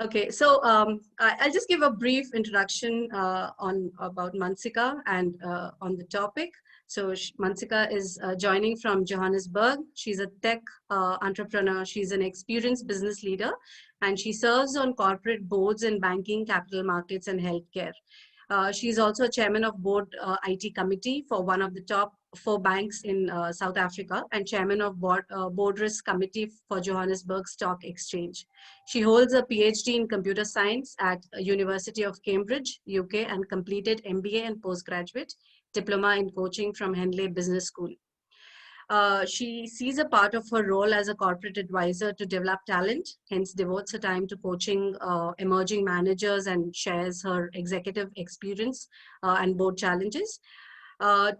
Okay, so I'll just give a brief introduction on about Mantsika and on the topic. So Mantsika is joining from Johannesburg. She's a tech entrepreneur. She's an experienced business leader, and she serves on corporate boards in banking, capital markets, and healthcare. She's also a chairman of board IT committee for one of the top four banks in South Africa, and chairman of board risk committee for Johannesburg Stock Exchange. She holds a PhD in computer science at University of Cambridge, UK, and completed MBA and postgraduate diploma in coaching from Henley Business School. She sees a part of her role as a corporate advisor to develop talent, hence devotes her time to coaching emerging managers and shares her executive experience and board challenges.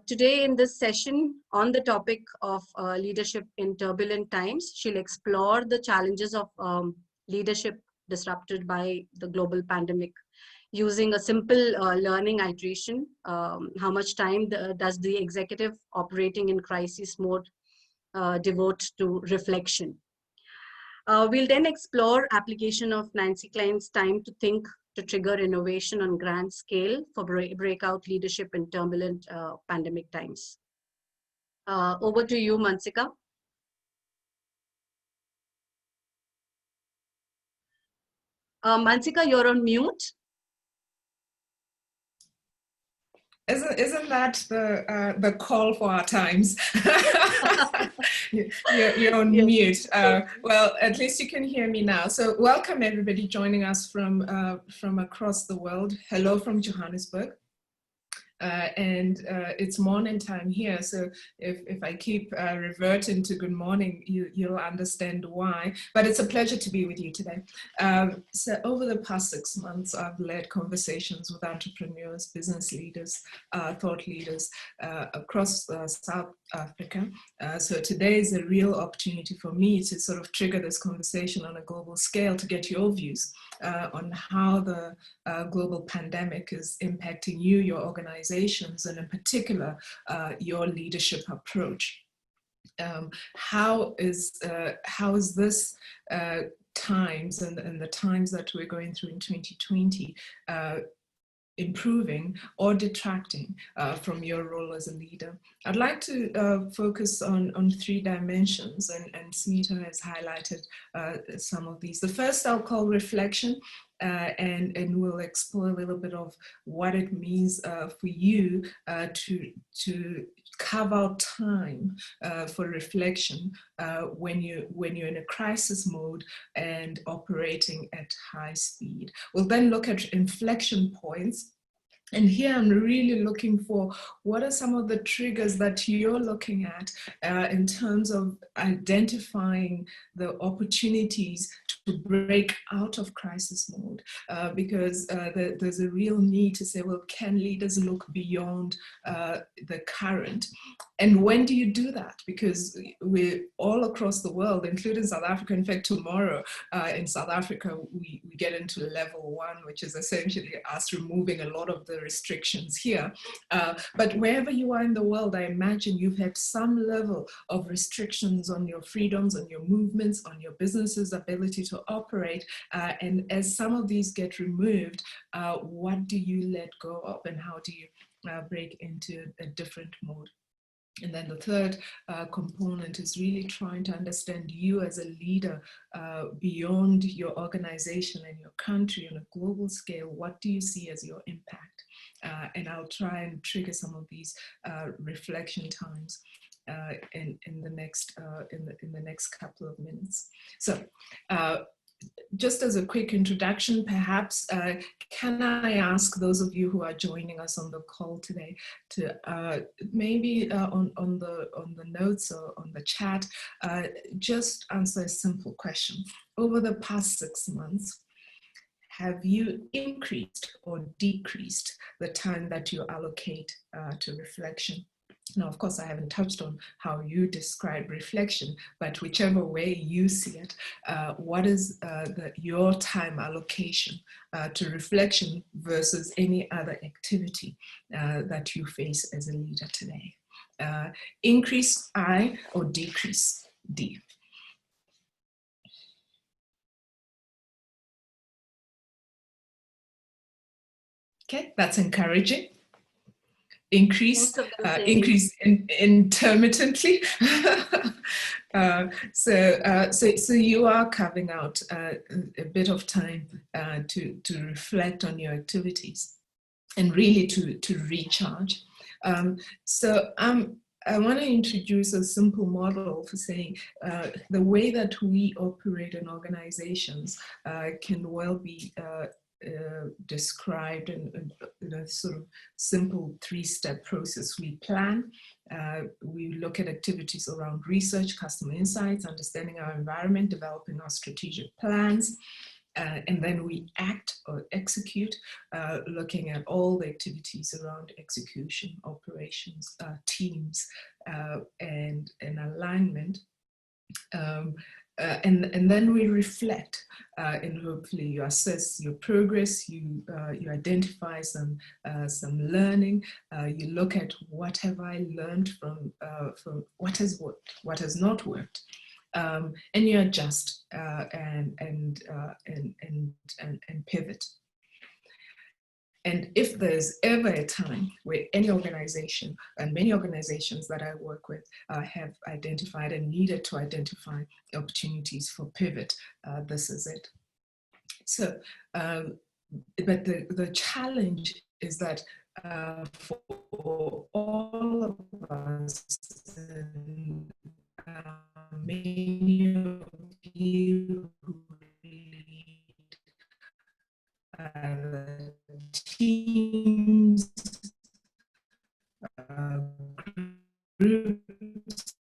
Today in this session on the topic of leadership in turbulent times, she'll explore the challenges of leadership disrupted by the global pandemic using a simple learning iteration. How much time does the executive operating in crisis mode devote to reflection? We'll then explore application of Nancy Klein's time to think to trigger innovation on grand scale for breakout leadership in turbulent pandemic times. Over to you, Mantsika. Mantsika, you're on mute. Isn't that the call for our times? you're on mute. Well, at least you can hear me now. So welcome everybody joining us from across the world. Hello from Johannesburg. And it's morning time here, so if I keep reverting to good morning, you'll understand why. But it's a pleasure to be with you today. So over the past 6 months, I've led conversations with entrepreneurs, business leaders, thought leaders across South Africa. So today is a real opportunity for me to sort of trigger this conversation on a global scale to get your views on how the global pandemic is impacting you, your organizations, and in particular, your leadership approach. How is this times and the times that we're going through in 2020 improving or detracting from your role as a leader? I'd like to focus on 3 dimensions, and Smita has highlighted some of these. The first I'll call reflection, and we'll explore a little bit of what it means for you to carve out time for reflection when you're in a crisis mode and operating at high speed. We'll then look at inflection points. And here I'm really looking for what are some of the triggers that you're looking at in terms of identifying the opportunities to break out of crisis mode, because there's a real need to say, well, can leaders look beyond the current? And when do you do that? Because we're all across the world, including South Africa. In fact, tomorrow in South Africa, we get into level 1, which is essentially us removing a lot of the restrictions here. But wherever you are in the world, I imagine you've had some level of restrictions on your freedoms, on your movements, on your business's ability to operate. And as some of these get removed, what do you let go of, and how do you break into a different mode? And then the third component is really trying to understand you as a leader beyond your organization and your country on a global scale. What do you see as your impact? And I'll try and trigger some of these reflection times in the next couple of minutes. So. Just as a quick introduction, perhaps, can I ask those of you who are joining us on the call today to maybe on the notes or on the chat, just answer a simple question. Over the past 6 months, have you increased or decreased the time that you allocate to reflection? Now, of course, I haven't touched on how you describe reflection, but whichever way you see it, what is your time allocation to reflection versus any other activity that you face as a leader today? Increase I or decrease D? Okay, that's encouraging. Increase, Most of them say yes. increase intermittently. So you are carving out a bit of time to reflect on your activities and really to recharge. I want to introduce a simple model for saying the way that we operate in organizations can well be described in a sort of simple three-step process. We plan, we look at activities around research, customer insights, understanding our environment, developing our strategic plans, and then we act or execute, looking at all the activities around execution, operations, teams, and alignment. And then we reflect, and hopefully you assess your progress, you identify some learning, you look at what have I learned from what has worked, what has not worked, and you adjust and pivot. And if there's ever a time where any organization, and many organizations that I work with have identified and needed to identify opportunities for pivot, this is it. So, but the challenge is that for all of us, many of you who teams, groups,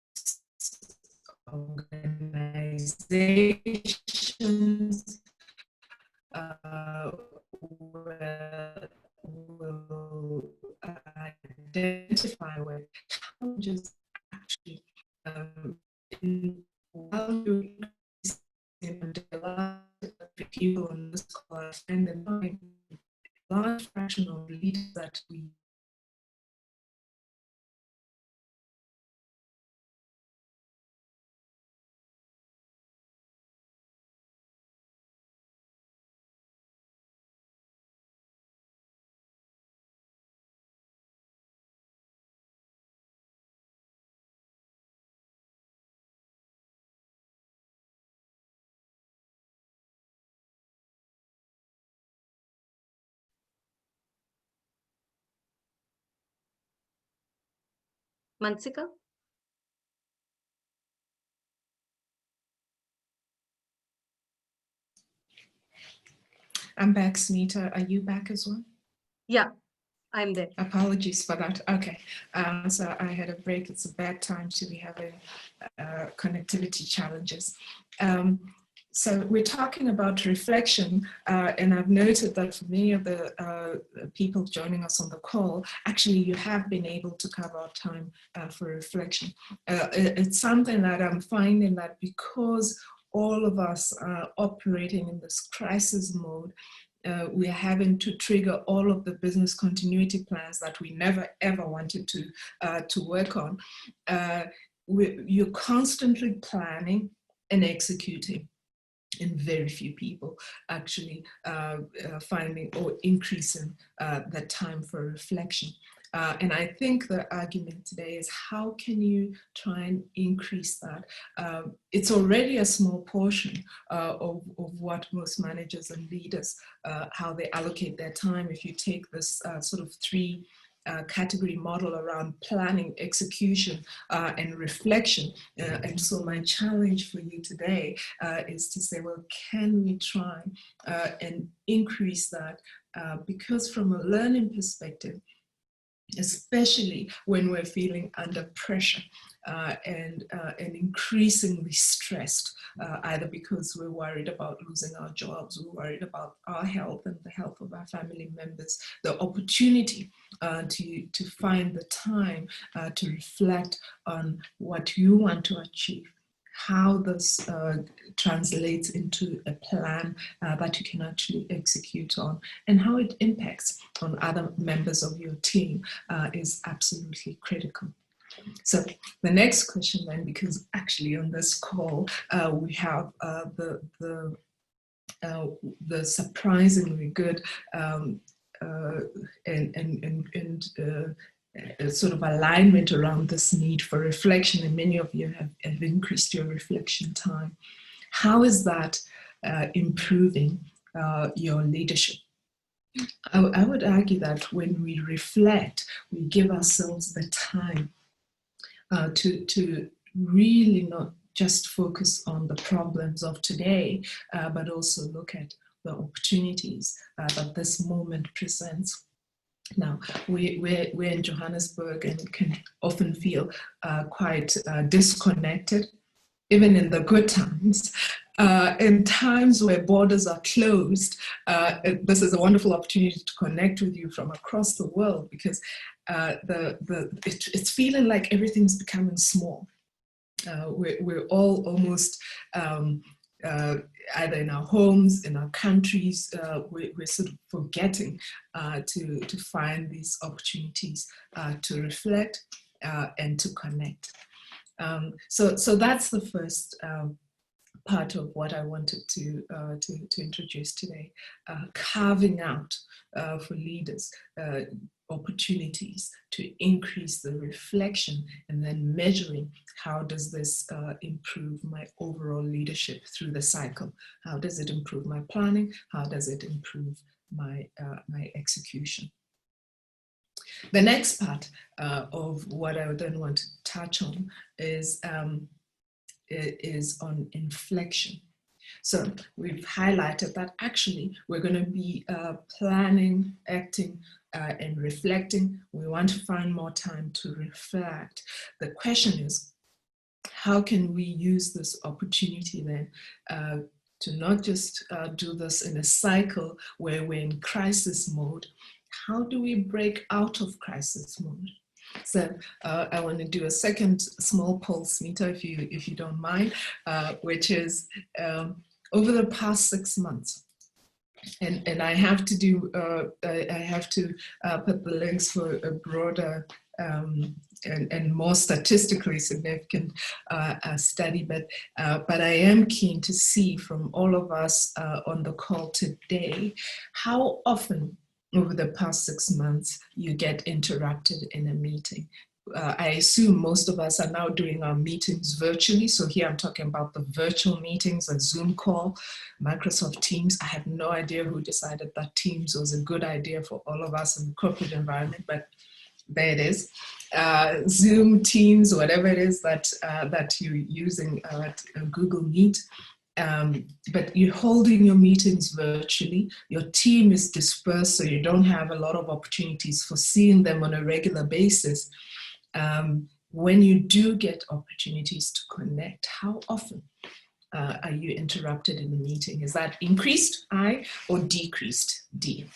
organizations will identify where challenges actually while you're people on this class and the large fraction of leaders that we Mantsika? I'm back, Smita. Are you back as well? Yeah, I'm there. Apologies for that. Okay, so I had a break. It's a bad time to be having connectivity challenges. So we're talking about reflection, and I've noted that for many of the people joining us on the call, actually you have been able to carve out time for reflection. It's something that I'm finding that because all of us are operating in this crisis mode, we're having to trigger all of the business continuity plans that we never ever wanted to work on. You're constantly planning and executing, and very few people actually finding or increasing the time for reflection. And I think the argument today is how can you try and increase that? It's already a small portion of what most managers and leaders, how they allocate their time. If you take this sort of three category model around planning, execution, and reflection. And so my challenge for you today is to say, well, can we try and increase that? Because from a learning perspective, especially when we're feeling under pressure and increasingly stressed, either because we're worried about losing our jobs, we're worried about our health and the health of our family members, the opportunity to find the time to reflect on what you want to achieve, how this translates into a plan that you can actually execute on, and how it impacts on other members of your team is absolutely critical. So the next question then, because actually on this call we have the surprisingly good sort of alignment around this need for reflection, and many of you have increased your reflection time. How is that improving your leadership? I would argue that when we reflect, we give ourselves the time to really not just focus on the problems of today, but also look at the opportunities that this moment presents. Now, we're in Johannesburg and can often feel quite disconnected, even in the good times. In times where borders are closed, this is a wonderful opportunity to connect with you from across the world, because it's feeling like everything's becoming small. We're all almost either in our homes, in our countries, we're sort of forgetting to find these opportunities to reflect and to connect. So that's the first part of what I wanted to introduce today, carving out for leaders opportunities to increase the reflection, and then measuring how does this improve my overall leadership through the cycle. How does it improve my planning? How does it improve my execution? The next part of what I then want to touch on is on inflection. So we've highlighted that actually we're going to be planning, acting, and reflecting. We want to find more time to reflect. The question is, how can we use this opportunity then to not just do this in a cycle where we're in crisis mode? How do we break out of crisis mode? So I want to do a second small pulse meter, if you don't mind, which is over the past 6 months. And I have to do put the links for a broader and more statistically significant study, but I am keen to see from all of us on the call today how often over the past 6 months you get interrupted in a meeting. I assume most of us are now doing our meetings virtually. So here I'm talking about the virtual meetings, a Zoom call, Microsoft Teams. I have no idea who decided that Teams was a good idea for all of us in the corporate environment, but there it is. Zoom, Teams, whatever it is that you're using at Google Meet. But you're holding your meetings virtually. Your team is dispersed, so you don't have a lot of opportunities for seeing them on a regular basis. When you do get opportunities to connect, how often are you interrupted in a meeting? Is that increased, I, or decreased, D?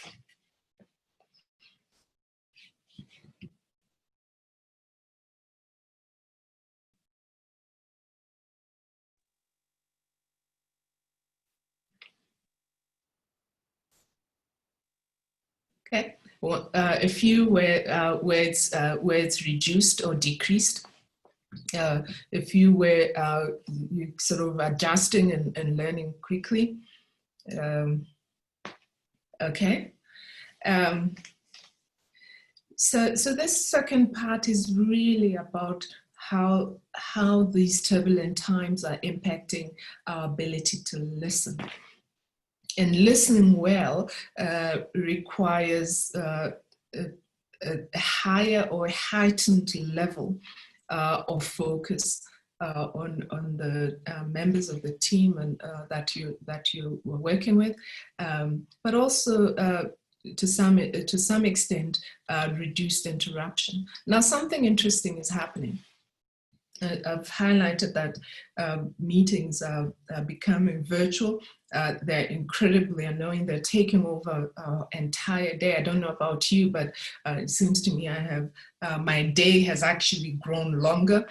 Okay, well, a few where it's reduced or decreased. If you were you sort of adjusting and learning quickly. Okay. So this second part is really about how these turbulent times are impacting our ability to listen. And listening well requires a higher or heightened level of focus on the members of the team and that you were working with, but also to some extent reduced interruption. Now, something interesting is happening. I've highlighted that meetings are becoming virtual. They're incredibly annoying. They're taking over our entire day. I don't know about you, but it seems to me I have my day has actually grown longer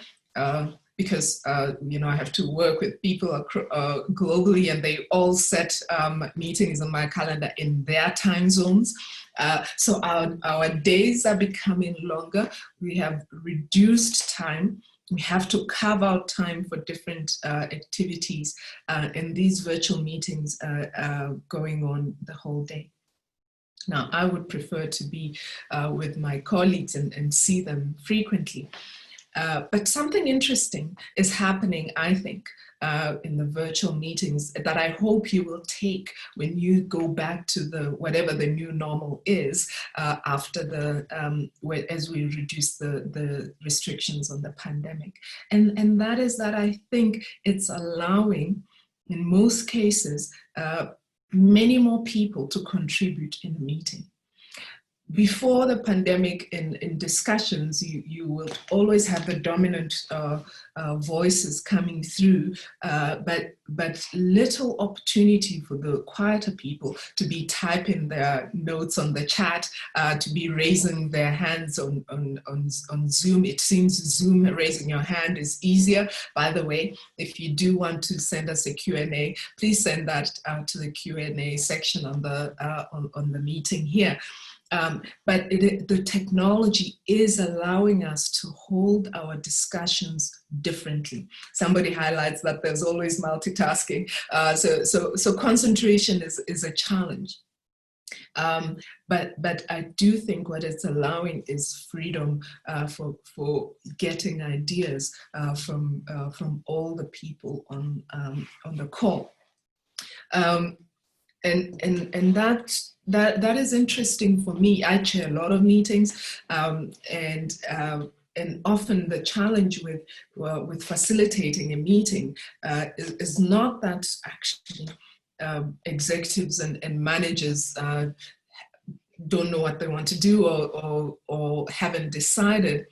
because I have to work with people globally, and they all set meetings on my calendar in their time zones. So our days are becoming longer. We have reduced time. We have to carve out time for different activities, and these virtual meetings are going on the whole day. Now, I would prefer to be with my colleagues and see them frequently. But something interesting is happening, I think, in the virtual meetings that I hope you will take when you go back to whatever the new normal is after as we reduce the restrictions on the pandemic. And that is that I think it's allowing, in most cases, many more people to contribute in a meeting. Before the pandemic, in discussions, you will always have the dominant voices coming through, but little opportunity for the quieter people to be typing their notes on the chat, to be raising their hands on Zoom. It seems Zoom raising your hand is easier. By the way, if you do want to send us a Q&A, please send that to the Q&A section on the meeting here. But the technology is allowing us to hold our discussions differently. Somebody highlights that there's always multitasking. So concentration is a challenge. But I do think what it's allowing is freedom for getting ideas from all the people on the call. And that is interesting for me. I chair a lot of meetings, and often the challenge with facilitating a meeting is not that actually executives and managers don't know what they want to do or haven't decided.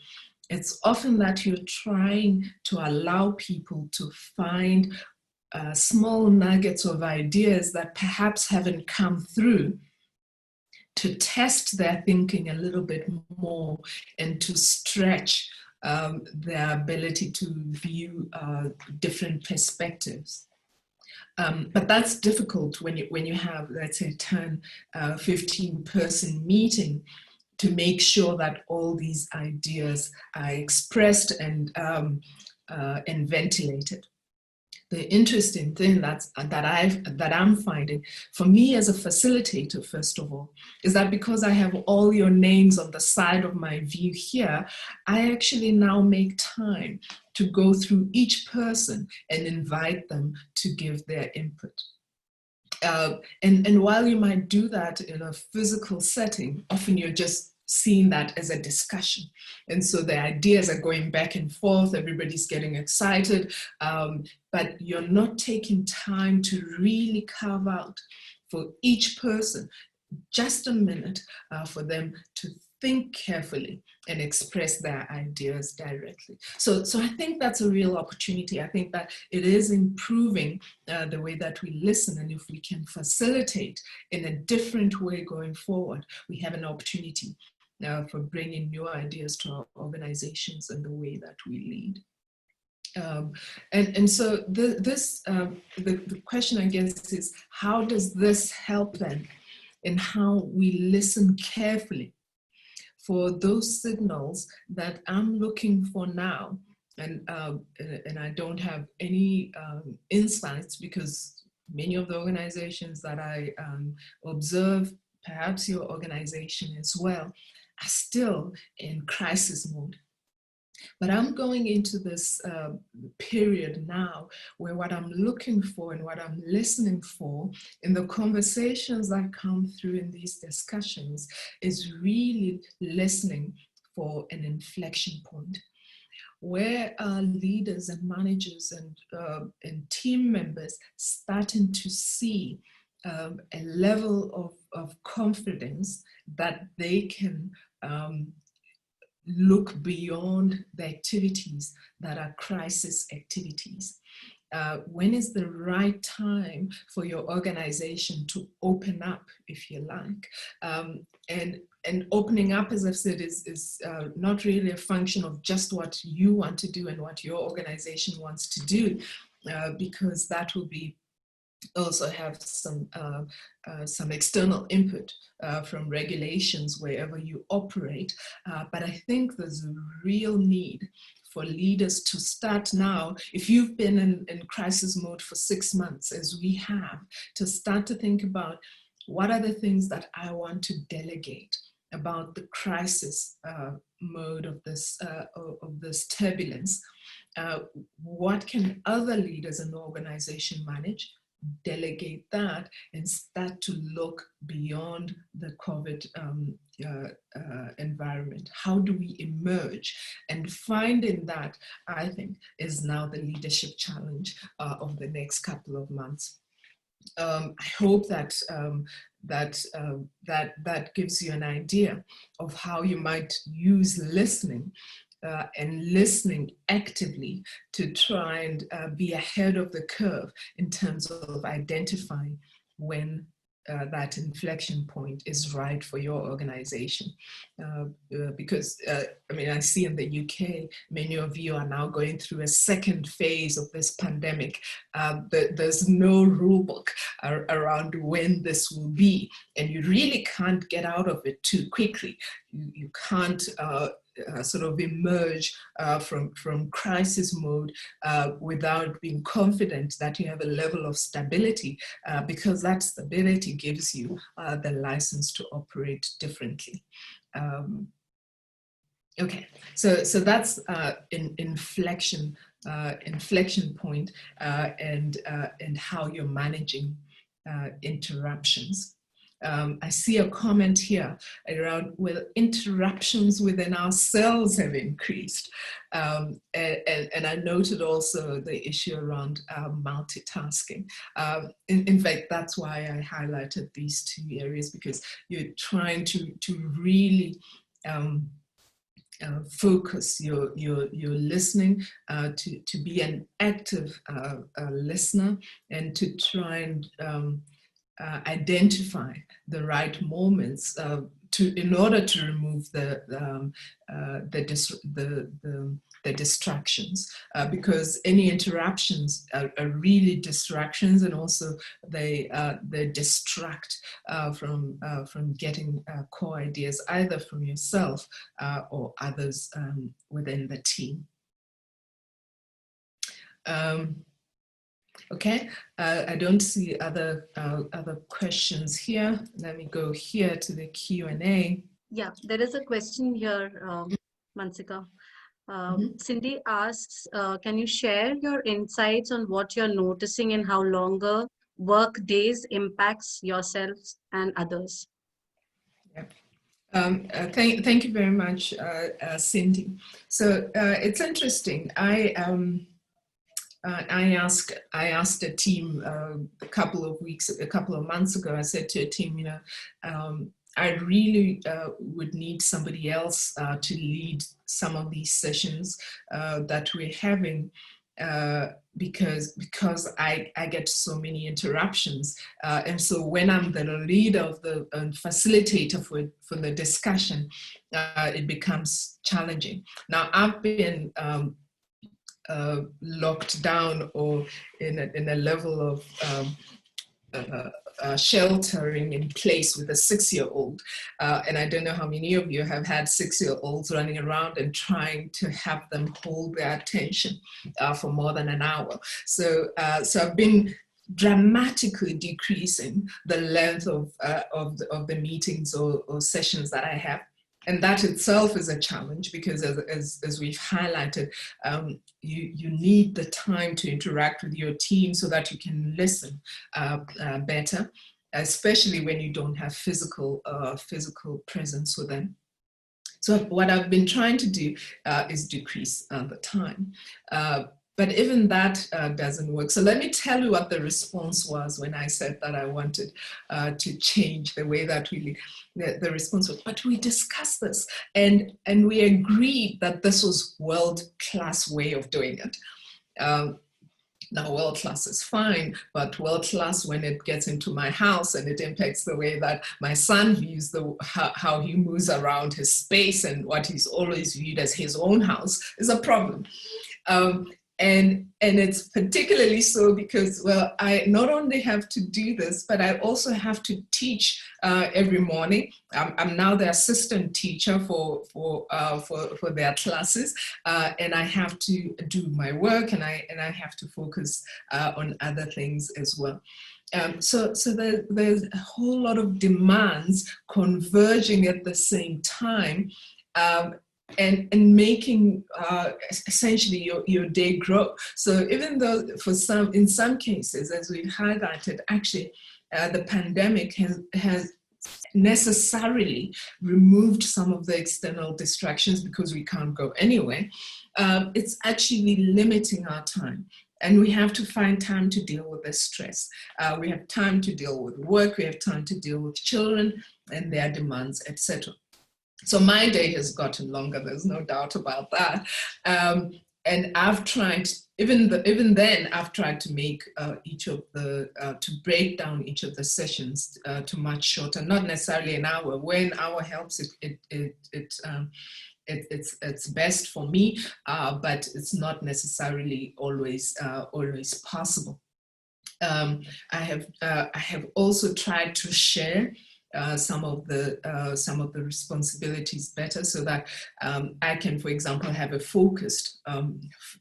It's often that you're trying to allow people to find small nuggets of ideas that perhaps haven't come through, to test their thinking a little bit more and to stretch their ability to view different perspectives. But that's difficult when you have, let's say, 10, 15-person meeting, to make sure that all these ideas are expressed and ventilated. The interesting thing that I'm finding, for me as a facilitator, first of all, is that because I have all your names on the side of my view here, I actually now make time to go through each person and invite them to give their input. And while you might do that in a physical setting, often you're just seeing that as a discussion. And so the ideas are going back and forth, everybody's getting excited, but you're not taking time to really carve out for each person just a minute for them to think carefully and express their ideas directly. So I think that's a real opportunity. I think that it is improving the way that we listen, and if we can facilitate in a different way going forward, we have an opportunity for bringing new ideas to our organizations and the way that we lead. And so the question, I guess, is how does this help then in how we listen carefully for those signals that I'm looking for now, and I don't have any insights, because many of the organizations that I observe, perhaps your organization as well, are still in crisis mode. But I'm going into this period now where what I'm looking for and what I'm listening for in the conversations that come through in these discussions is really listening for an inflection point, where are leaders and managers and team members starting to see a level of confidence that they can look beyond the activities that are crisis activities. When is the right time for your organization to open up, if you like? And opening up, as I've said, is not really a function of just what you want to do and what your organization wants to do, because that will be also have some external input from regulations wherever you operate. But I think there's a real need for leaders to start now, if you've been in crisis mode for 6 months, as we have, to start to think about what are the things that I want to delegate about the crisis mode of this turbulence? What can other leaders in the organization manage? Delegate that and start to look beyond the COVID environment. How do we emerge? And finding that, I think, is now the leadership challenge of the next couple of months. I hope that that gives you an idea of how you might use listening and listening actively to try and be ahead of the curve in terms of identifying when that inflection point is right for your organization. Because, I mean, I see in the UK, many of you are now going through a second phase of this pandemic. There's no rule book around when this will be, and you really can't get out of it too quickly. You can't sort of emerge from crisis mode without being confident that you have a level of stability, because that stability gives you the license to operate differently. Okay, so that's inflection point and how you're managing interruptions. I see a comment here around whether interruptions within ourselves have increased. And I noted also the issue around multitasking. In fact, that's why I highlighted these two areas, because you're trying to really focus your listening to be an active listener, and to try and identify the right moments in order to remove the distractions, because any interruptions are really distractions, and also they distract from getting core ideas either from yourself or others within the team. Okay, I don't see other questions here. Let me go here to the Q&A. Yeah, there is a question here, Mantsika. Cindy asks, can you share your insights on what you're noticing and how longer work days impacts yourselves and others? Yep. Thank you very much, Cindy. So it's interesting. I asked a team a couple of months ago. I said to a team, I really would need somebody else to lead some of these sessions that we're having, because I get so many interruptions, and so when I'm the leader of the facilitator for the discussion, it becomes challenging. Now I've been locked down or in a level of sheltering in place with a 6-year-old, and I don't know how many of you have had 6-year-olds running around and trying to have them hold their attention for more than an hour. So I've been dramatically decreasing the length of the meetings or sessions that I have. And that itself is a challenge, because as we've highlighted, you need the time to interact with your team so that you can listen better, especially when you don't have physical presence with them. So what I've been trying to do is decrease the time. But even that doesn't work. So let me tell you what the response was when I said that I wanted to change the way that we lead. The response was, but we discussed this and we agreed that this was world-class way of doing it. Now, world-class is fine, but world-class when it gets into my house and it impacts the way that my son views how he moves around his space and what he's always viewed as his own house is a problem. And it's particularly so because, well, I not only have to do this, but I also have to teach every morning. I'm now the assistant teacher for their classes, and I have to do my work, and I have to focus on other things as well. There's a whole lot of demands converging at the same time, and making essentially your day grow. So even though in some cases, as we've highlighted, actually the pandemic has necessarily removed some of the external distractions because we can't go anywhere, it's actually limiting our time. And we have to find time to deal with the stress. We have time to deal with work, we have time to deal with children and their demands, etc. So my day has gotten longer, there's no doubt about that. And I've tried, even then, I've tried to make to break down each of the sessions to much shorter, not necessarily an hour. When an hour helps, it's best for me, but it's not necessarily always possible. I have also tried to share some of the responsibilities better, so that I can, for example, have a focused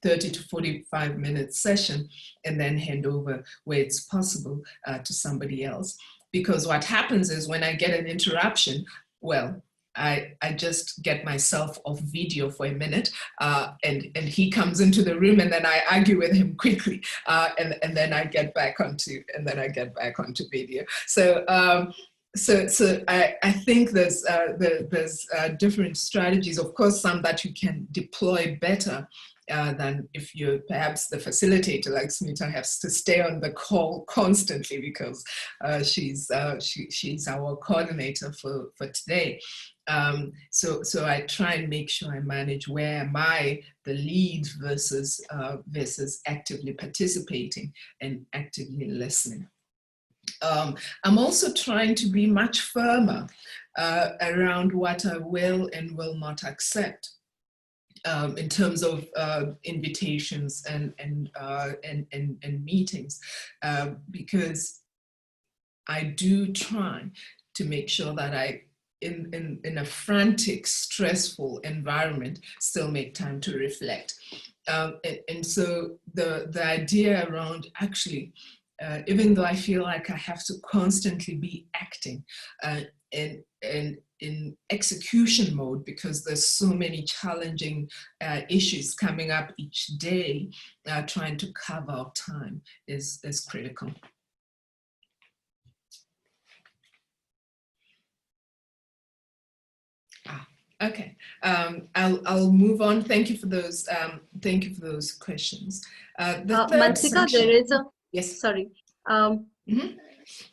30 to 45 minute session and then hand over where it's possible to somebody else. Because what happens is when I get an interruption, well, I just get myself off video for a minute, and he comes into the room, and then I argue with him quickly, and then I get back onto video. So I think there's different strategies, of course, some that you can deploy better than if you're perhaps the facilitator, like Smita has to stay on the call constantly because she's our coordinator for today. So I try and make sure I manage where am I the lead versus actively participating and actively listening. I'm also trying to be much firmer around what I will and will not accept in terms of invitations and meetings, because I do try to make sure that I, in a frantic, stressful environment, still make time to reflect. And so the idea around actually, even though I feel like I have to constantly be acting and in execution mode because there's so many challenging issues coming up each day, trying to carve out time is critical. Okay, I'll move on. Thank you for those. Thank you for those questions. Mantsika, there is a yes. Sorry.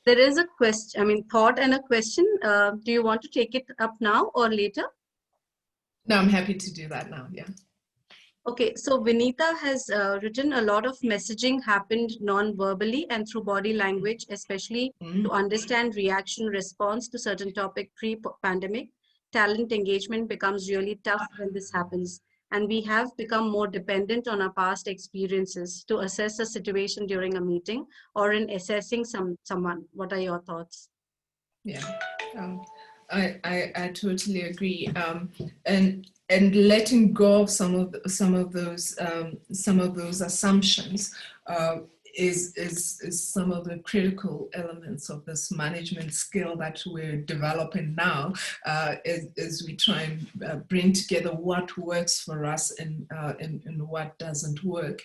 There is a question. I mean, thought and a question. Do you want to take it up now or later? No, I'm happy to do that now. Yeah. Okay, so Vinita has written a lot of messaging happened non-verbally and through body language, especially to understand reaction response to certain topic pre-pandemic. Talent engagement becomes really tough when this happens. And we have become more dependent on our past experiences to assess a situation during a meeting or in assessing someone. What are your thoughts? Yeah, I totally agree. And letting go of some of those assumptions is some of the critical elements of this management skill that we're developing now, as we try and bring together what works for us and what doesn't work,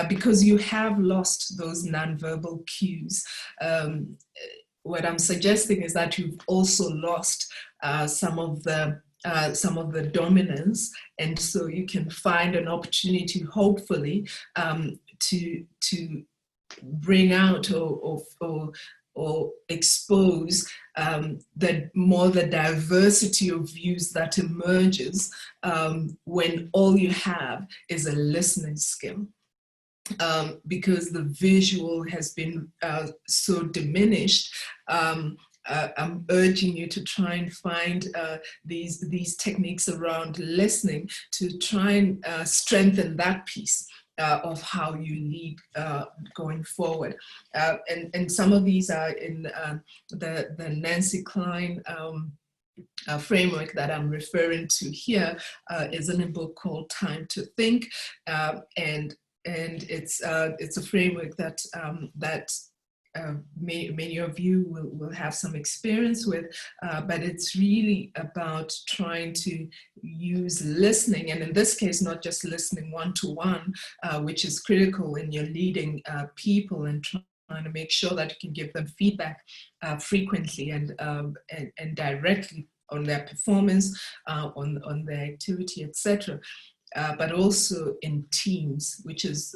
because you have lost those nonverbal cues. What I'm suggesting is that you've also lost some of the dominance, and so you can find an opportunity, hopefully, to bring out or expose the diversity of views that emerges when all you have is a listening skill. Because the visual has been so diminished, I'm urging you to try and find these techniques around listening to try and strengthen that piece of how you lead going forward. And some of these are in the Nancy Klein framework that I'm referring to here, is in a book called Time to Think, and it's a framework that many of you will have some experience with, but it's really about trying to use listening, and in this case, not just listening one-to-one, which is critical when you're leading people and trying to make sure that you can give them feedback frequently and directly on their performance, on their activity, etc. But also in teams, which is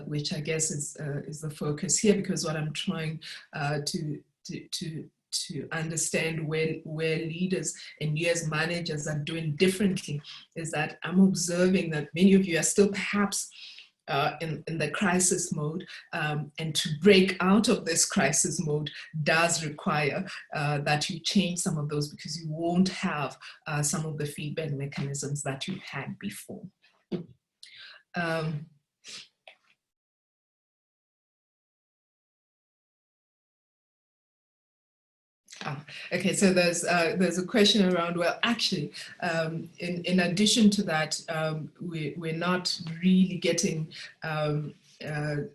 which I guess is the focus here, because what I'm trying to understand where leaders and you as managers are doing differently is that I'm observing that many of you are still perhaps in the crisis mode, and to break out of this crisis mode does require that you change some of those, because you won't have some of the feedback mechanisms that you had before. Okay, so there's a question around, well, actually, in addition to that, we're not really getting the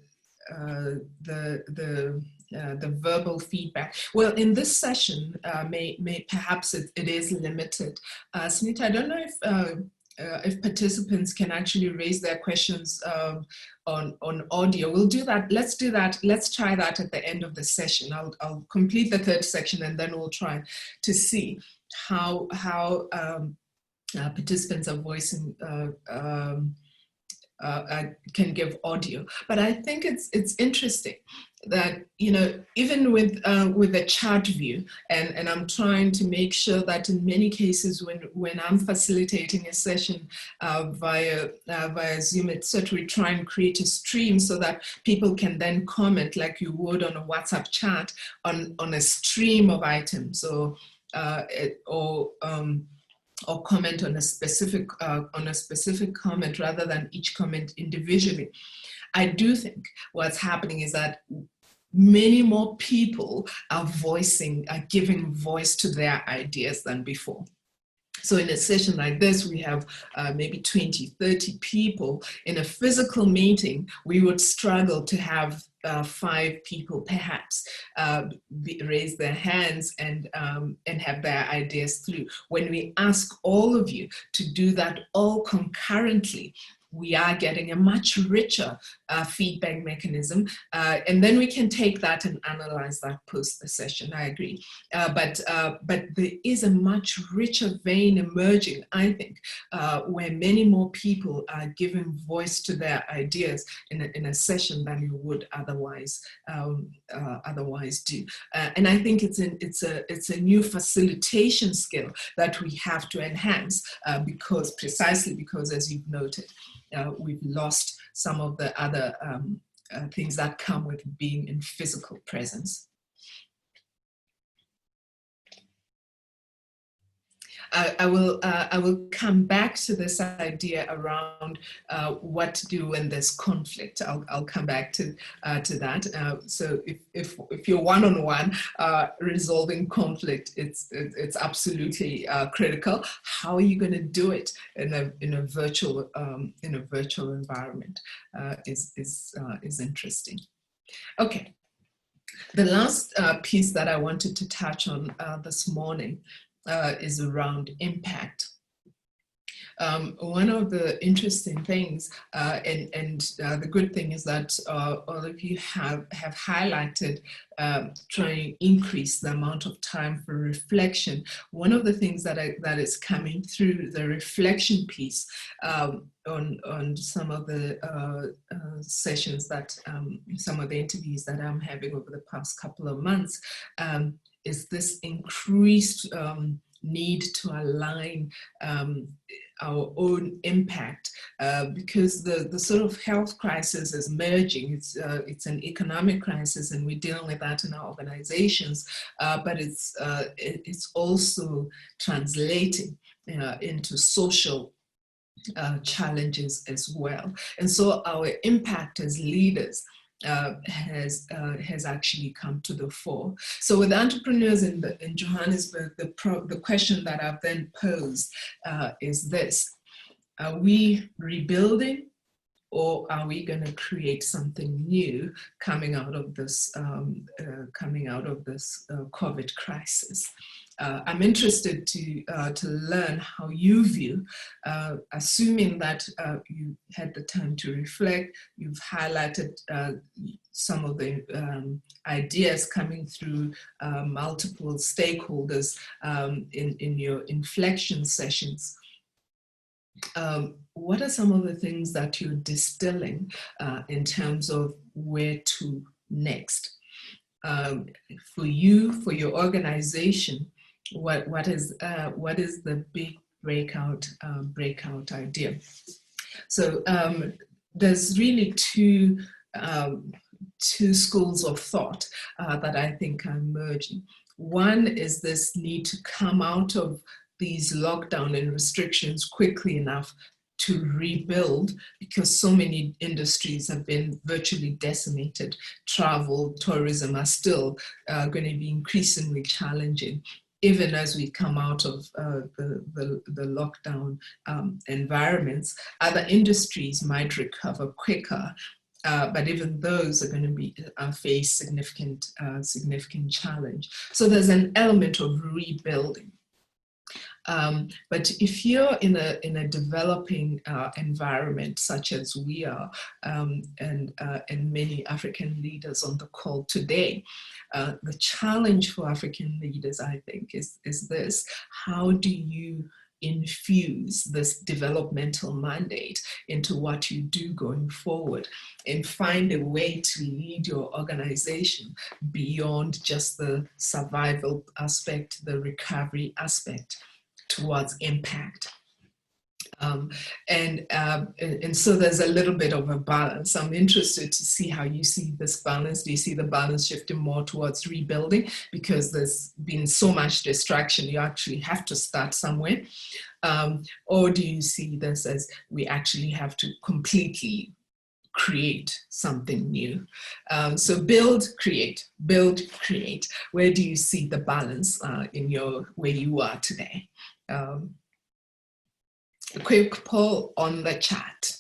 verbal feedback. Well, in this session, perhaps it is limited. Sunita, I don't know if participants can actually raise their questions on audio. We'll do that. Let's do that. Let's try that at the end of the session. I'll complete the third section, and then we'll try to see how participants are voicing can give audio. But I think it's interesting that, you know, even with the chart view, and I'm trying to make sure that in many cases when I'm facilitating a session via Zoom, etc., we try and create a stream so that people can then comment like you would on a WhatsApp chat on a stream of items, or comment on a specific comment rather than each comment individually. I do think what's happening is that many more people are giving voice to their ideas than before. So in a session like this, we have maybe 20, 30 people. In a physical meeting, we would struggle to have 5 people perhaps raise their hands and have their ideas through. When we ask all of you to do that all concurrently, we are getting a much richer feedback mechanism, and then we can take that and analyze that post the session. I agree, but there is a much richer vein emerging, I think, where many more people are giving voice to their ideas in a session than you would otherwise do. And I think it's a new facilitation skill that we have to enhance, precisely because, as you've noted, we've lost some of the other things that come with being in physical presence. I will come back to this idea around what to do when there's conflict. I'll come back to that. So if you're one-on-one resolving conflict, it's absolutely critical. How are you going to do it in a virtual environment? Is interesting. Okay. The last piece that I wanted to touch on this morning is around impact. One of the interesting things, and the good thing is that all of you have highlighted trying to increase the amount of time for reflection. One of the things that is coming through the reflection piece on some of the sessions that, some of the interviews that I'm having over the past couple of months, is this increased need to align our own impact, because the sort of health crisis is merging. It's an economic crisis, and we're dealing with that in our organizations, but it's also translating into social challenges as well. And so our impact as leaders has actually come to the fore. So with entrepreneurs in Johannesburg, the question that I've then posed is this: are we rebuilding, or are we going to create something new coming out of this COVID crisis? I'm interested to learn how you view, assuming that you had the time to reflect, you've highlighted some of the ideas coming through multiple stakeholders in your inflection sessions. What are some of the things that you're distilling in terms of where to next? For you, for your organization, what is the big breakout idea? So there's really two schools of thought that I think are emerging. One is this need to come out of these lockdown and restrictions quickly enough to rebuild, because so many industries have been virtually decimated. Travel, tourism are still going to be increasingly challenging, even as we come out of the lockdown environments. Other industries might recover quicker, but even those are going to be face significant challenge. So there's an element of rebuilding. But if you're in a developing environment such as we are, and many African leaders on the call today, the challenge for African leaders, I think, is this: how do you infuse this developmental mandate into what you do going forward, and find a way to lead your organization beyond just the survival aspect, the recovery aspect, towards impact. And so there's a little bit of a balance. I'm interested to see how you see this balance. Do you see the balance shifting more towards rebuilding because there's been so much distraction, you actually have to start somewhere? Or do you see this as we actually have to completely create something new? So build, create. Where do you see the balance in where you are today? A quick poll on the chat.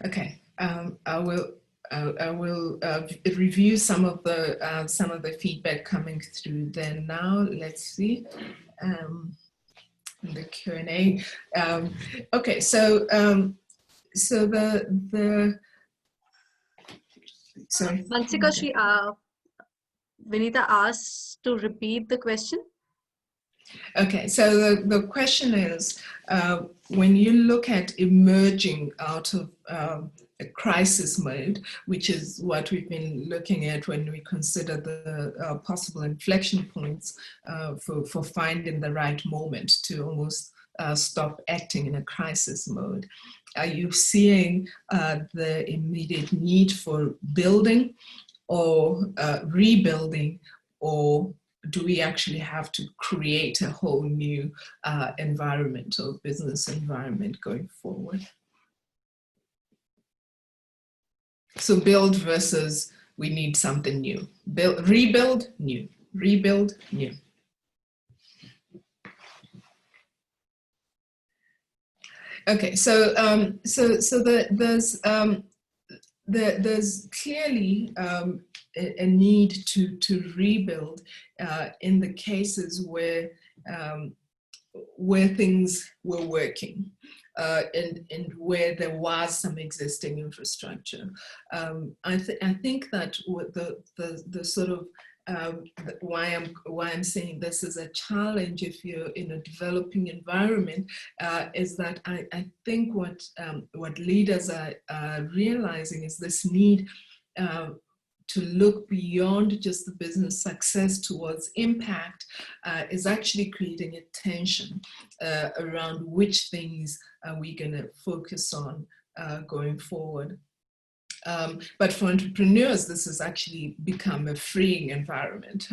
Okay, I will review some of the feedback coming through there now. Let's see, the Q&A. Okay, so the sorry. Mantsika, Vinita asked to repeat the question. Okay, so the question is, when you look at emerging out of a crisis mode, which is what we've been looking at when we consider the possible inflection points for finding the right moment to almost stop acting in a crisis mode, are you seeing the immediate need for building or rebuilding, or do we actually have to create a whole new environment or business environment going forward? So build versus we need something new. Rebuild, new. Rebuild, new. Okay, so there's clearly a need to rebuild in the cases where things were working and where there was some existing infrastructure. I think that the sort of why I'm saying this is a challenge if you're in a developing environment is that I think what leaders are realizing is this need to look beyond just the business success towards impact is actually creating a tension around which things are we going to focus on going forward. But for entrepreneurs, this has actually become a freeing environment.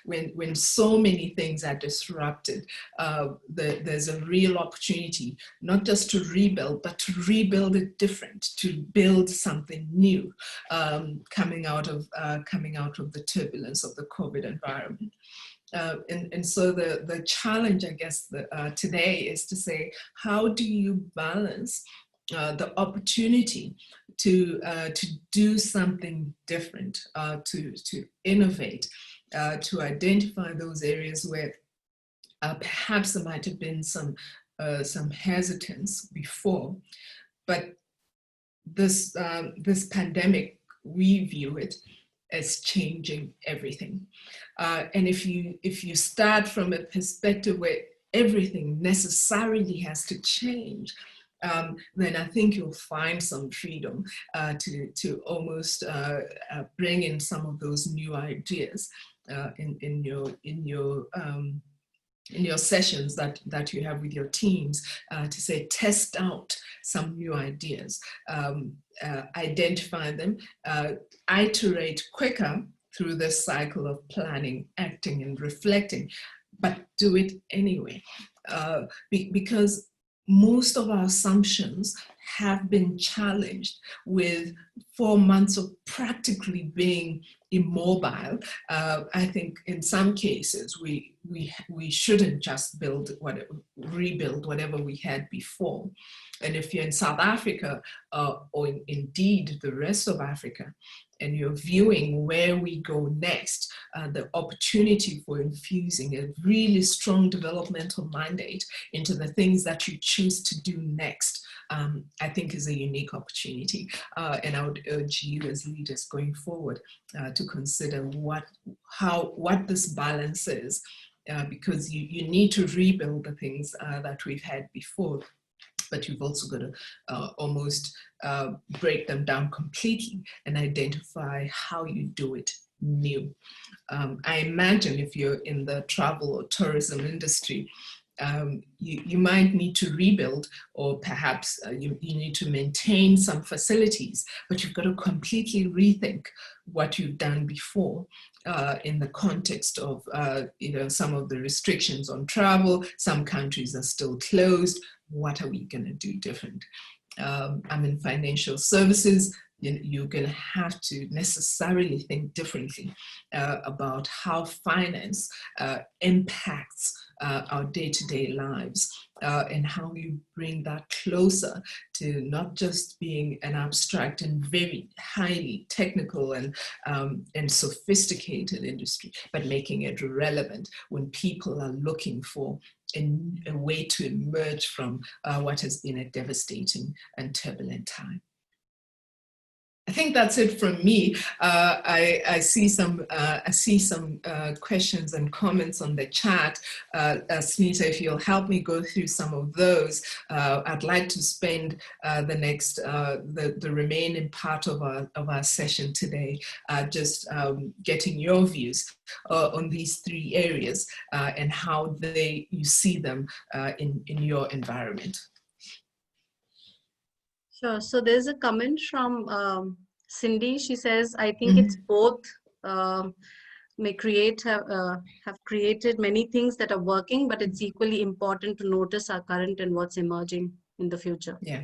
When so many things are disrupted, there's a real opportunity, not just to rebuild, but to rebuild it different, to build something new, coming out of the turbulence of the COVID environment. And so the challenge, I guess, today is to say, how do you balance the opportunity to do something different, to innovate, to identify those areas where perhaps there might have been some hesitance before, but this pandemic, we view it as changing everything. And if you start from a perspective where everything necessarily has to change, then I think you'll find some freedom to almost bring in some of those new ideas in your sessions that you have with your teams, to say, test out some new ideas, identify them, iterate quicker through this cycle of planning, acting, and reflecting, but do it anyway. Because most of our assumptions have been challenged with 4 months of practically being immobile. I think in some cases we shouldn't just rebuild whatever we had before. And if you're in South Africa, or indeed the rest of Africa, and you're viewing where we go next, the opportunity for infusing a really strong developmental mandate into the things that you choose to do next, I think is a unique opportunity. And I would urge you as leaders going forward to consider what this balance is, because you need to rebuild the things that we've had before, but you've also got to almost break them down completely and identify how you do it new. I imagine if you're in the travel or tourism industry, you might need to rebuild, or perhaps you need to maintain some facilities, but you've got to completely rethink what you've done before in the context of some of the restrictions on travel. Some countries are still closed. What are we going to do different? I'm in financial services. You're going to have to necessarily think differently about how finance impacts our day-to-day lives, and how you bring that closer to not just being an abstract and very highly technical and sophisticated industry, but making it relevant when people are looking for a way to emerge from what has been a devastating and turbulent time. I think that's it from me. I see some questions and comments on the chat. Smita, if you'll help me go through some of those, I'd like to spend the remaining part of our session today just getting your views on these 3 areas and how you see them in your environment. Sure. So there's a comment from Cindy. She says, I think it's both may have created many things that are working, but it's equally important to notice our current and what's emerging in the future. Yeah.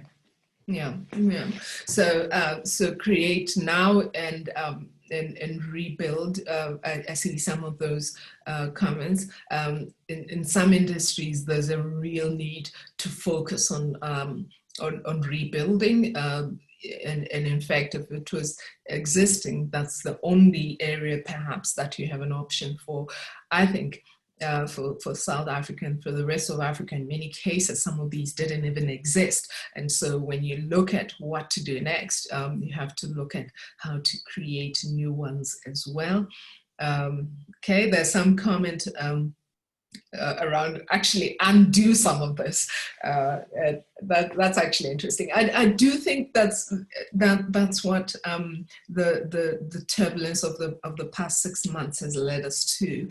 So create now and rebuild. I see some of those comments. In some industries, there's a real need to focus on rebuilding. And in fact, if it was existing, that's the only area perhaps that you have an option for. I think for South Africa and for the rest of Africa, in many cases, some of these didn't even exist. And so when you look at what to do next, you have to look at how to create new ones as well. Okay, there's some comment around actually undo some of this. That's actually interesting. I do think that's what the turbulence of the past 6 months has led us to.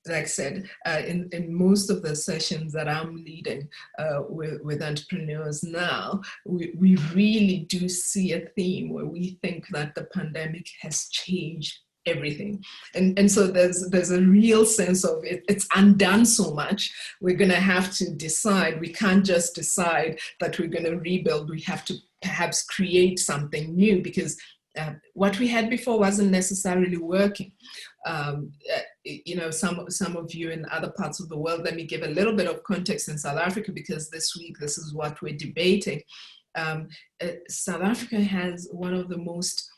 Like I said, in most of the sessions that I'm leading with entrepreneurs now, we really do see a theme where we think that the pandemic has changed everything, and so there's a real sense of it's undone so much. We're going to have to decide. We can't just decide that we're going to rebuild. We have to perhaps create something new, because what we had before wasn't necessarily working. Some of you in other parts of the world, let me give a little bit of context in South Africa, because this week this is what we're debating. South Africa has one of the most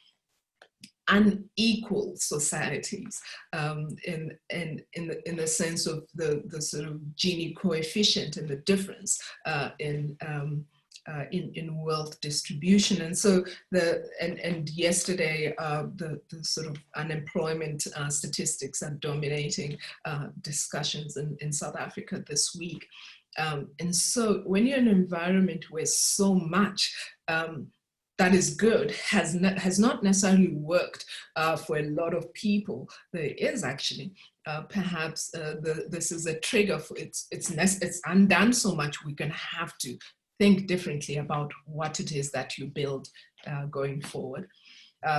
unequal societies, in the sense of the sort of Gini coefficient and the difference in wealth distribution. And so yesterday the sort of unemployment statistics are dominating discussions in South Africa this week. And so when you're in an environment where so much that is good has not necessarily worked for a lot of people, there is actually perhaps this is a trigger for it's undone so much. We're going to have to think differently about what it is that you build going forward.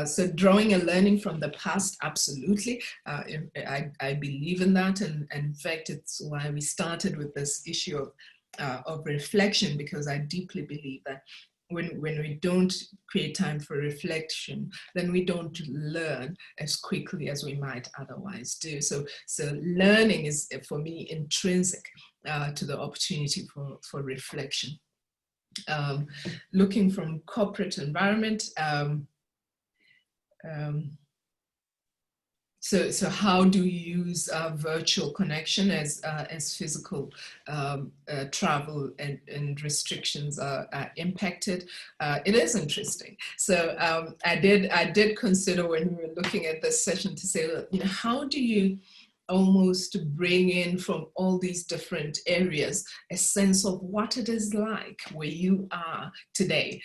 So drawing and learning from the past, absolutely. I believe in that, and in fact, it's why we started with this issue of reflection, because I deeply believe that when we don't create time for reflection, then we don't learn as quickly as we might otherwise do. So learning is, for me, intrinsic to the opportunity for reflection. Looking from corporate environment, so how do you use virtual connection as physical travel and restrictions are impacted? It is interesting. So I did consider, when we were looking at this session, to say, how do you almost bring in from all these different areas a sense of what it is like where you are today.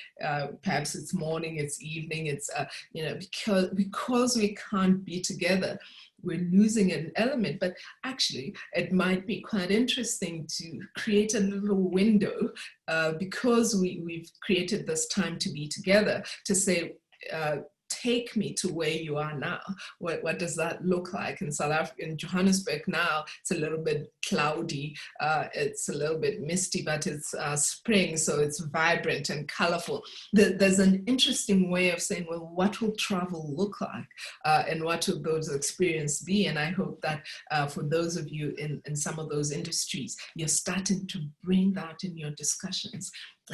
Perhaps it's morning, it's evening, it's because we can't be together, we're losing an element. But actually, it might be quite interesting to create a little window, because we've created this time to be together, to say, take me to where you are now. What does that look like in South Africa? In Johannesburg now, it's a little bit cloudy, it's a little bit misty, but it's spring, so it's vibrant and colorful. There's an interesting way of saying, well, what will travel look like, and what will those experiences be? And I hope that for those of you in some of those industries, you're starting to bring that in your discussions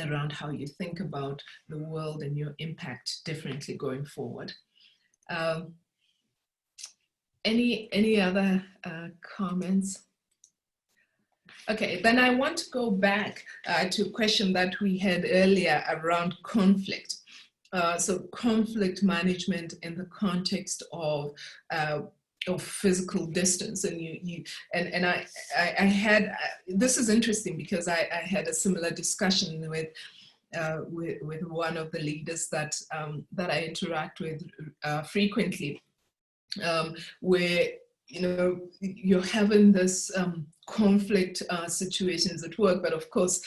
around how you think about the world and your impact differently going forward. Any other comments? Okay, then I want to go back to a question that we had earlier around conflict. So conflict management in the context of physical distance, and I had, this is interesting because I had a similar discussion with one of the leaders that I interact with frequently, where you're having this conflict situations at work, but of course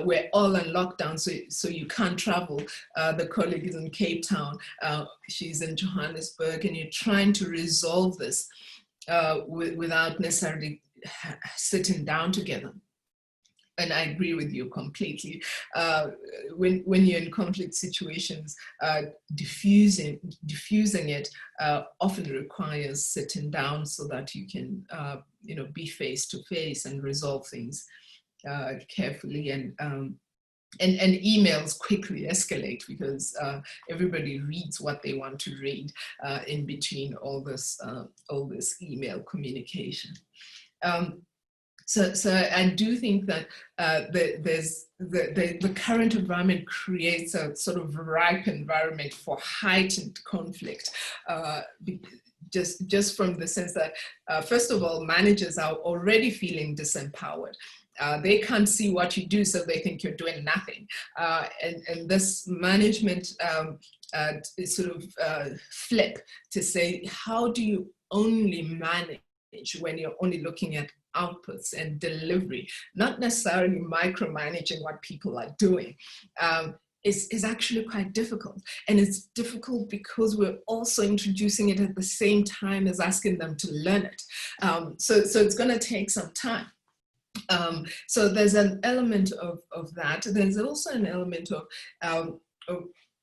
we're all on lockdown, so you can't travel. The colleague is in Cape Town, she's in Johannesburg, and you're trying to resolve this without necessarily sitting down together. And I agree with you completely. When you're in conflict situations, diffusing it often requires sitting down so that you can, be face to face and resolve things carefully. And emails quickly escalate because everybody reads what they want to read in between all this email communication. So I do think that the current environment creates a sort of ripe environment for heightened conflict, just from the sense that, first of all, managers are already feeling disempowered. They can't see what you do, so they think you're doing nothing. And this management is sort of flip to say, how do you only manage when you're only looking at outputs and delivery, not necessarily micromanaging what people are doing, is actually quite difficult. And it's difficult because we're also introducing it at the same time as asking them to learn it. So it's going to take some time. So there's an element of that. There's also an element of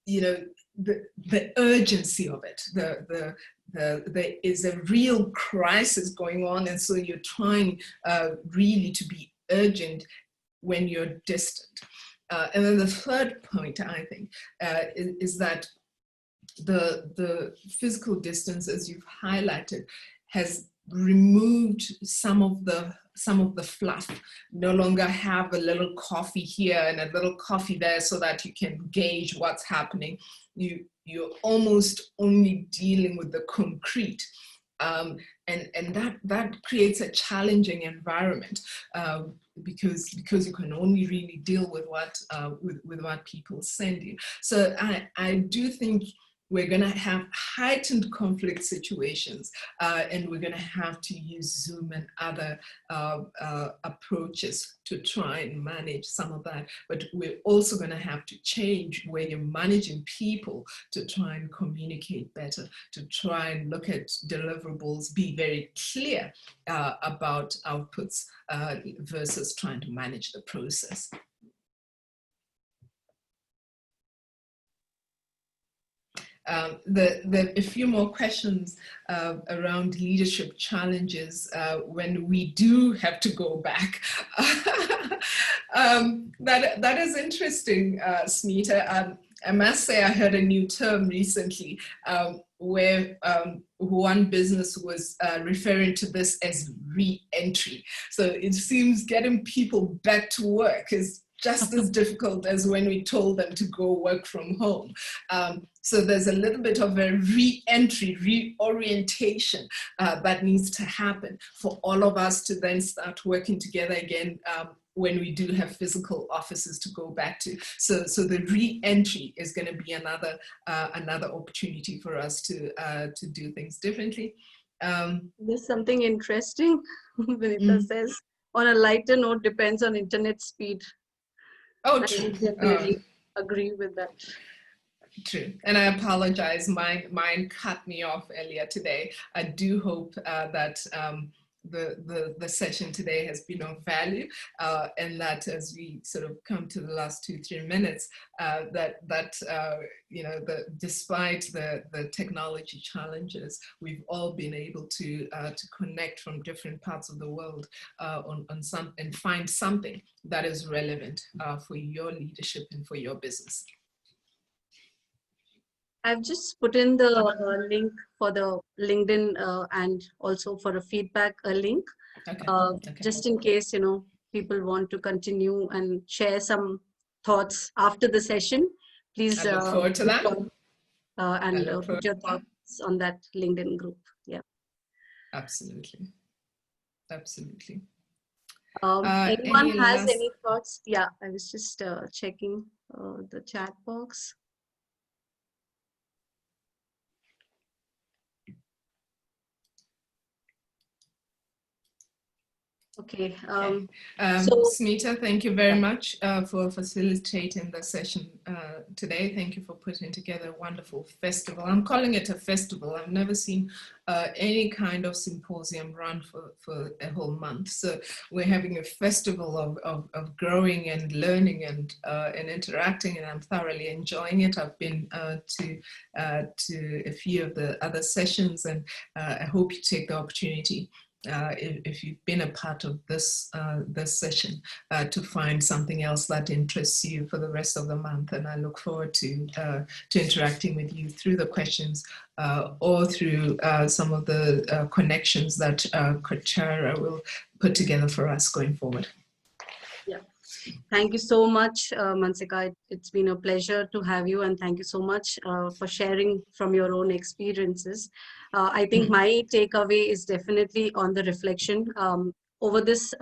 you know, the urgency of it. There is a real crisis going on, and so you're trying really to be urgent when you're distant. And then the third point, I think, is that the physical distance, as you've highlighted, has removed some of the fluff. No longer have a little coffee here and a little coffee there so that you can gauge what's happening. You're almost only dealing with the concrete. And that creates a challenging environment because you can only really deal with what people send you. So I do think we're going to have heightened conflict situations, and we're going to have to use Zoom and other approaches to try and manage some of that. But we're also going to have to change where you're managing people to try and communicate better, to try and look at deliverables, be very clear about outputs versus trying to manage the process. A few more questions around leadership challenges when we do have to go back. That is interesting, Smita. I must say I heard a new term recently where one business was referring to this as re-entry. So it seems getting people back to work is just as difficult as when we told them to go work from home. So there's a little bit of a re-entry, reorientation that needs to happen for all of us to then start working together again when we do have physical offices to go back to. So the re-entry is going to be another opportunity for us to do things differently. There's something interesting. Vinita says, on a lighter note, depends on internet speed. Oh, I true. definitely agree with that. True. And I apologize. Mine cut me off earlier today. I do hope that the session today has been of value, and that as we sort of come to the last 2-3 minutes, despite the technology challenges, we've all been able to connect from different parts of the world on some and find something that is relevant for your leadership and for your business. I've just put in the link for the LinkedIn and also for a feedback link, okay. Just in case, people want to continue and share some thoughts after the session. Please I look forward to that. And put your thoughts on that LinkedIn group. Yeah. Absolutely. Absolutely. Anyone has any thoughts? Yeah, I was just checking the chat box. Okay. Smita, thank you very much for facilitating the session today. Thank you for putting together a wonderful festival. I'm calling it a festival. I've never seen any kind of symposium run for a whole month. So we're having a festival of growing and learning and interacting, and I'm thoroughly enjoying it. I've been to a few of the other sessions, and I hope you take the opportunity if you've been a part of this session, to find something else that interests you for the rest of the month. And I look forward to interacting with you through the questions or through some of the connections that Kochara will put together for us going forward. Yeah. Thank you so much, Mantsika. It's been a pleasure to have you, and thank you so much for sharing from your own experiences. I think Mm. my takeaway is definitely on the reflection. Over this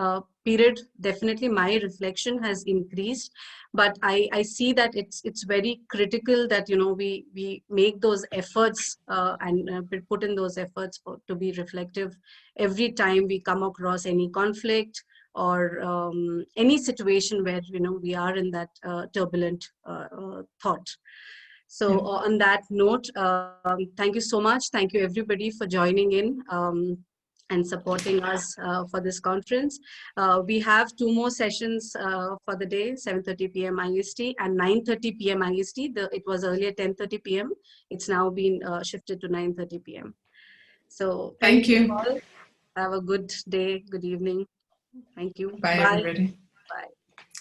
period, definitely my reflection has increased, but I see that it's very critical that we make those efforts and put in those efforts to be reflective every time we come across any conflict or any situation where we are in that turbulent thought. So Yeah. on that note, thank you so much. Thank you everybody for joining in and supporting us for this conference. We have two more sessions for the day: 7:30 p.m. IST and 9:30 p.m. IST. It was earlier 10:30 p.m. It's now been shifted to 9:30 p.m. So thank Thank you you. all. Have a good day, good evening. Thank you. Bye, Bye. everybody. Bye.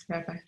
Bye bye.